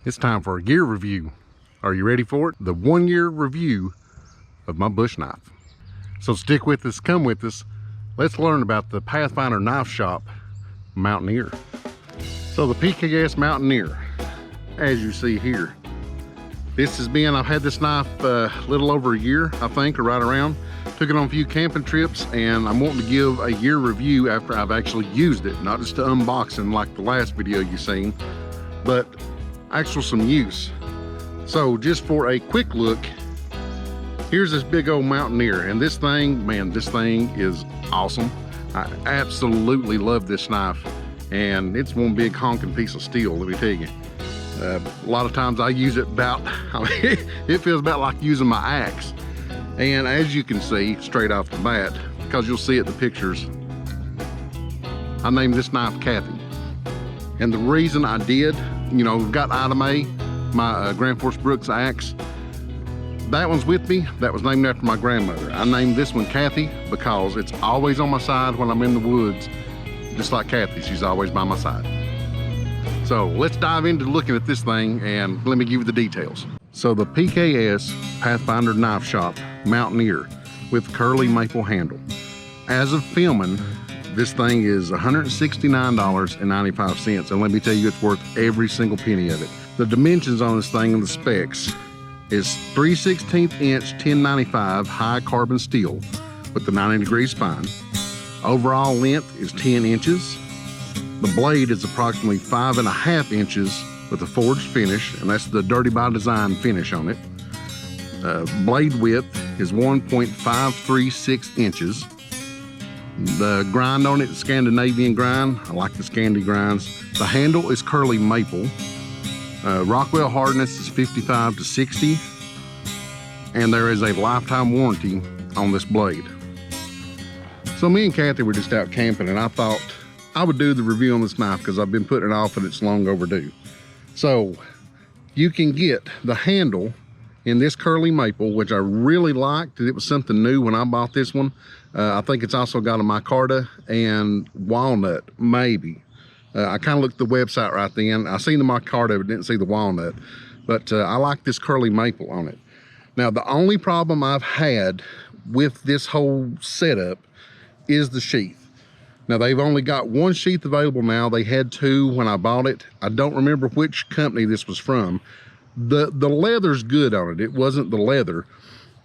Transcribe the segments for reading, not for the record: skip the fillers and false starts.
It's time for a gear review. Are you ready for it? The 1 year review of my bush knife. So stick with us, come with us. Let's learn about the Pathfinder Knife Shop Mountaineer. So the PKS Mountaineer, as you see here. I've had this knife a little over a year, I think, or right around. Took it on a few camping trips, and I'm wanting to give a year review after I've actually used it, not just to unboxing like the last video you seen, but actual some use. So just for a quick look, here's this big old Mountaineer, and this thing, man, this thing is awesome. I absolutely love this knife, and it's one big honking piece of steel, let me tell you. A lot of times I use it it feels about like using my axe. And as you can see straight off the bat, because you'll see it in the pictures, I named this knife Kathy. And the reason I did, we've got Item A, my Grand Force Brooks axe. That one's with me. That was named after my grandmother. I named this one Kathy because it's always on my side when I'm in the woods, just like Kathy. She's always by my side. So let's dive into looking at this thing and let me give you the details. So the PKS Pathfinder Knife Shop Mountaineer with curly maple handle. As of filming, this thing is $169.95, and let me tell you, it's worth every single penny of it. The dimensions on this thing and the specs is 3/16 inch 1095 high carbon steel with the 90-degree spine. Overall length is 10 inches. The blade is approximately 5.5 inches with a forged finish, and that's the Dirty by Design finish on it. Blade width is 1.536 inches. The grind on it is Scandinavian grind. I like the Scandi grinds. The handle is curly maple. Rockwell hardness is 55 to 60, and there is a lifetime warranty on this blade. So me and Kathy were just out camping, and I thought I would do the review on this knife because I've been putting it off and it's long overdue. So you can get the handle in this curly maple, which I really liked. It was something new when I bought this one. I think it's also got a micarta and walnut, maybe. I kind of looked at the website right then. I seen the micarta, but didn't see the walnut. But I like this curly maple on it. Now, the only problem I've had with this whole setup is the sheath. Now, they've only got one sheath available now. They had two when I bought it. I don't remember which company this was from. The leather's good on it. It wasn't the leather.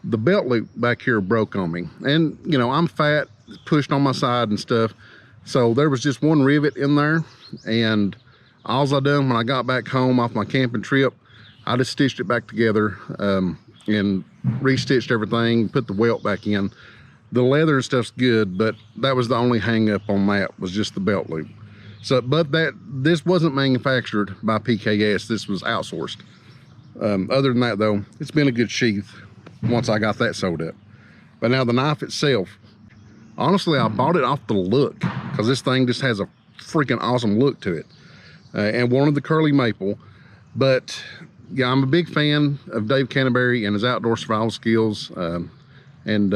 The belt loop back here broke on me. And, I'm fat, pushed on my side and stuff. So there was just one rivet in there. And all I done when I got back home off my camping trip, I just stitched it back together and restitched everything, put the welt back in. The leather and stuff's good, but that was the only hang up on that, was just the belt loop. So, but this wasn't manufactured by PKS, this was outsourced. Other than that though, it's been a good sheath once I got that sewed up. But now the knife itself, honestly, I bought it off the look because this thing just has a freaking awesome look to it. And wanted the curly maple, but yeah, I'm a big fan of Dave Canterbury and his outdoor survival skills, and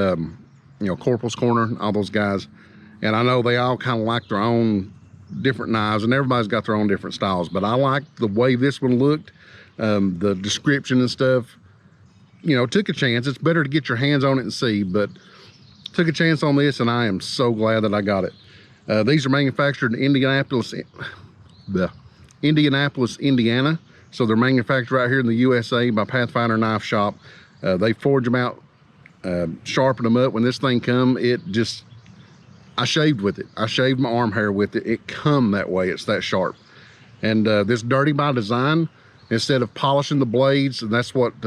Corporal's Corner, all those guys. And I know they all kind of like their own different knives, and everybody's got their own different styles, but I like the way this one looked, the description and stuff. Took a chance. It's better to get your hands on it and see, but took a chance on this, and I am so glad that I got it. These are manufactured in Indianapolis, Indiana. So they're manufactured right here in the USA by Pathfinder Knife Shop. They forge them out, sharpen them up. When this thing come, I shaved with it. I shaved my arm hair with it. It come that way. It's that sharp. And this Dirty by Design, instead of polishing the blades, and that's what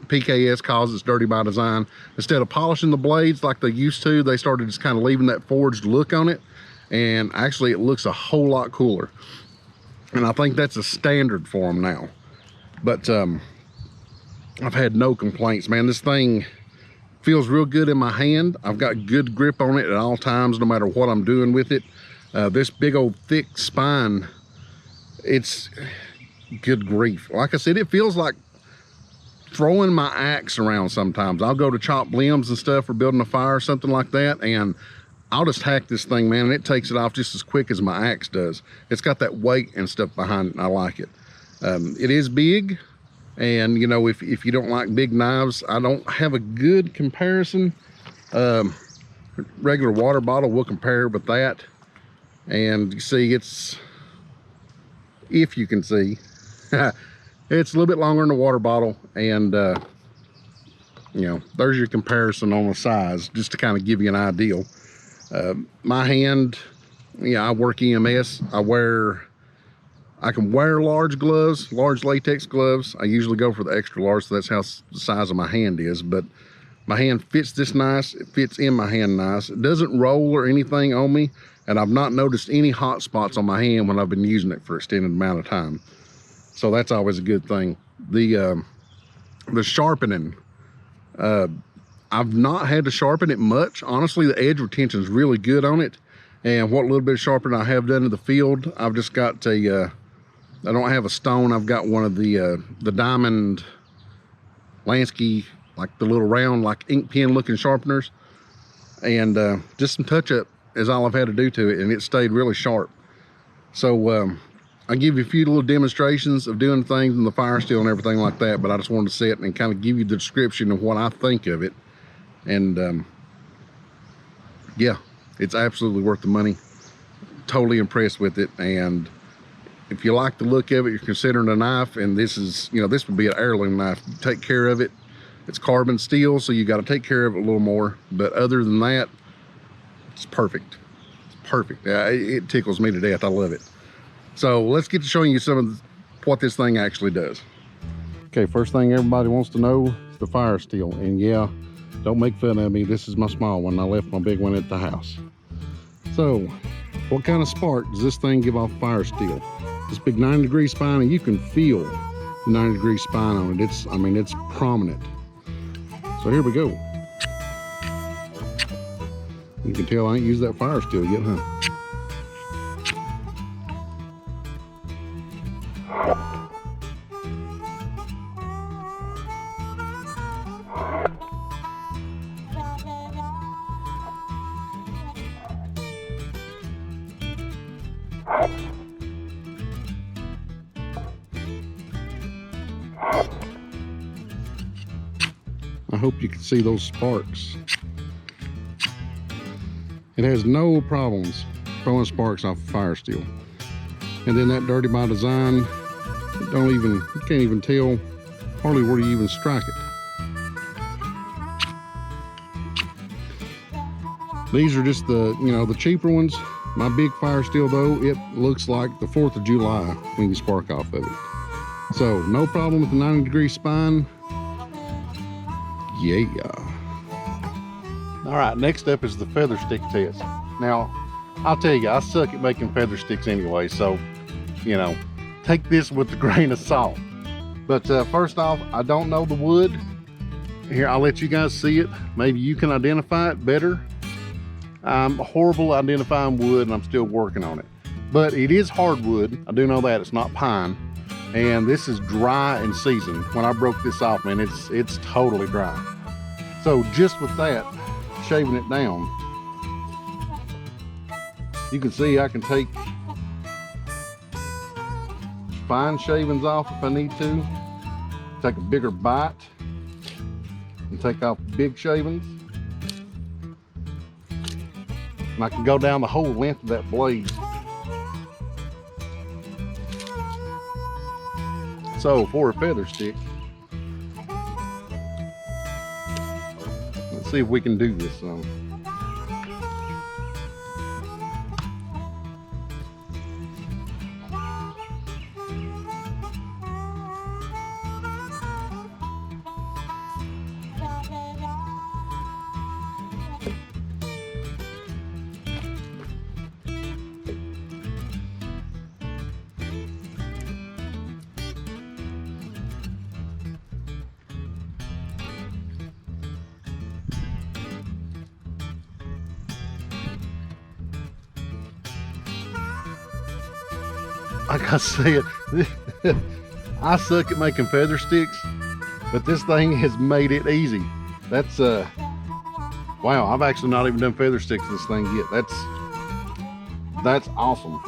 PKS calls it, Dirty by Design. Instead of polishing the blades like they used to, they started just kind of leaving that forged look on it. And actually it looks a whole lot cooler. And I think that's a standard for them now. But I've had no complaints, man. This thing feels real good in my hand. I've got good grip on it at all times, no matter what I'm doing with it. This big old thick spine, it's good grief. Like I said, it feels like throwing my axe around sometimes. I'll go to chop limbs and stuff or building a fire or something like that, and I'll just hack this thing, man, and it takes it off just as quick as my axe does. It's got that weight and stuff behind it, and I like it. It is big, and you know, if you don't like big knives, I don't have a good comparison. Regular water bottle will compare with that, and you see it's, if you can see, it's a little bit longer than the water bottle, and you know, there's your comparison on the size, just to kind of give you an idea. My hand, I work EMS. I can wear large gloves, large latex gloves. I usually go for the extra large, so that's how the size of my hand is. But my hand fits this nice. It fits in my hand nice. It doesn't roll or anything on me, and I've not noticed any hot spots on my hand when I've been using it for an extended amount of time. So that's always a good thing. The sharpening, I've not had to sharpen it much. Honestly, the edge retention is really good on it. And what little bit of sharpening I have done in the field, I've just got a, I don't have a stone. I've got one of the diamond Lansky, like the little round, like ink pen looking sharpeners. And just some touch up is all I've had to do to it, and it stayed really sharp. So I give you a few little demonstrations of doing things in the fire steel and everything like that, but I just wanted to sit and kind of give you the description of what I think of it. And yeah, it's absolutely worth the money. Totally impressed with it. And if you like the look of it, you're considering a knife, and this is, you know, this would be an heirloom knife. You take care of it. It's carbon steel, so you got to take care of it a little more. But other than that, it's perfect. It's perfect. It tickles me to death. I love it. So let's get to showing you some of what this thing actually does. Okay, first thing everybody wants to know is the fire steel. And yeah, don't make fun of me. This is my small one. I left my big one at the house. So what kind of spark does this thing give off fire steel? This big 90-degree spine, and you can feel the 90-degree spine on it. I mean, it's prominent. So here we go. You can tell I ain't used that fire steel yet, huh? I hope you can see those sparks. It has no problems throwing sparks off of fire steel. And then that dirty by design, you can't even tell hardly where you even strike it. These are just the, the cheaper ones. My big fire steel though, it looks like the 4th of July when you spark off of it. So no problem with the 90-degree spine. Yeah. All right, next up is the feather stick test. Now, I'll tell you, I suck at making feather sticks anyway, so, take this with a grain of salt. But first off, I don't know the wood. Here, I'll let you guys see it. Maybe you can identify it better. I'm horrible at identifying wood, and I'm still working on it. But it is hardwood. I do know that. It's not pine. And this is dry and seasoned. When I broke this off, man, it's totally dry. So just with that, shaving it down, you can see I can take fine shavings off if I need to. Take a bigger bite and take off big shavings. And I can go down the whole length of that blade. So for a feather stick, let's see if we can do this some. Like I said, I suck at making feather sticks, but this thing has made it easy. That's wow, I've actually not even done feather sticks with this thing yet. That's awesome.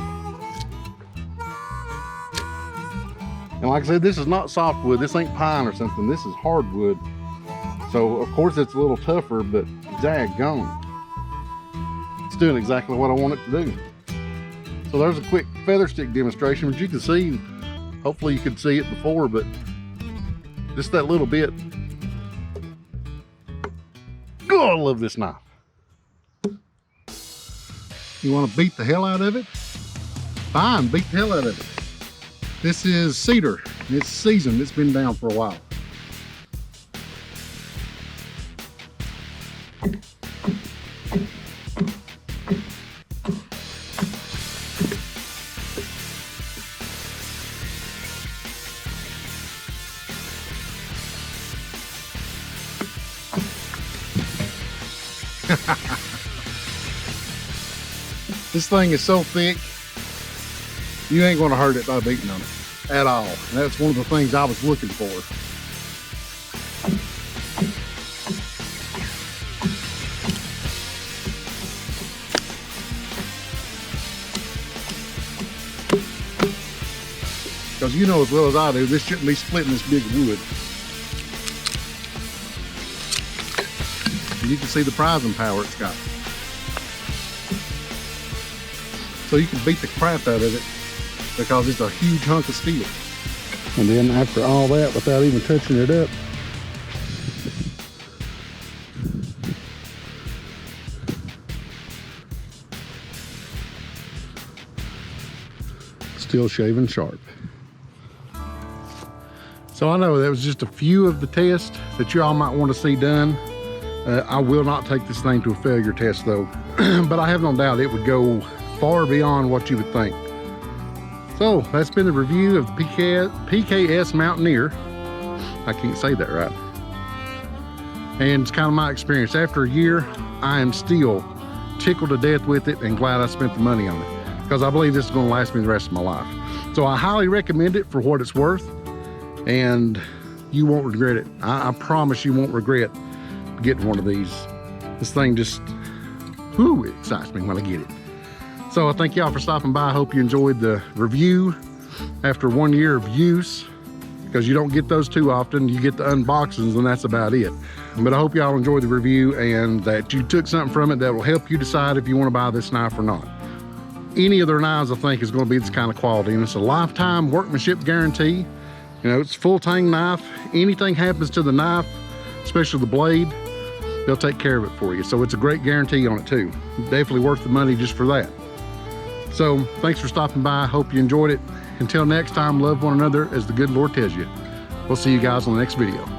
And like I said, this is not softwood. This ain't pine or something. This is hardwood. So of course it's a little tougher, but daggone, it's doing exactly what I want it to do. So there's a quick feather stick demonstration, but you can see, hopefully you could see it before, but just that little bit. God, I love this knife. You want to beat the hell out of it? Fine, beat the hell out of it. This is cedar. It's seasoned. It's been down for a while. This thing is so thick, you ain't gonna hurt it by beating on it at all. And that's one of the things I was looking for. Because you know as well as I do, this shouldn't be splitting this big wood. And you can see the prizing power it's got. So you can beat the crap out of it because it's a huge hunk of steel. And then after all that, without even touching it up, still shaving sharp. So I know that was just a few of the tests that you all might want to see done. I will not take this thing to a failure test though, but I have no doubt it would go far beyond what you would think. So that's been the review of the PKS Mountaineer. I can't say that right. And it's kind of my experience. After a year, I am still tickled to death with it and glad I spent the money on it, because I believe this is going to last me the rest of my life. So I highly recommend it for what it's worth, and you won't regret it. I promise you won't regret getting one of these. This thing just, whoo, it excites me when I get it. So I thank y'all for stopping by. I hope you enjoyed the review after 1 year of use, because you don't get those too often. You get the unboxings and that's about it. But I hope y'all enjoyed the review and that you took something from it that will help you decide if you want to buy this knife or not. Any of their knives I think is going to be this kind of quality, and it's a lifetime workmanship guarantee. You know, it's a full tang knife. Anything happens to the knife, especially the blade, they'll take care of it for you. So it's a great guarantee on it too. Definitely worth the money just for that. So thanks for stopping by. Hope you enjoyed it. Until next time, love one another as the good Lord tells you. We'll see you guys on the next video.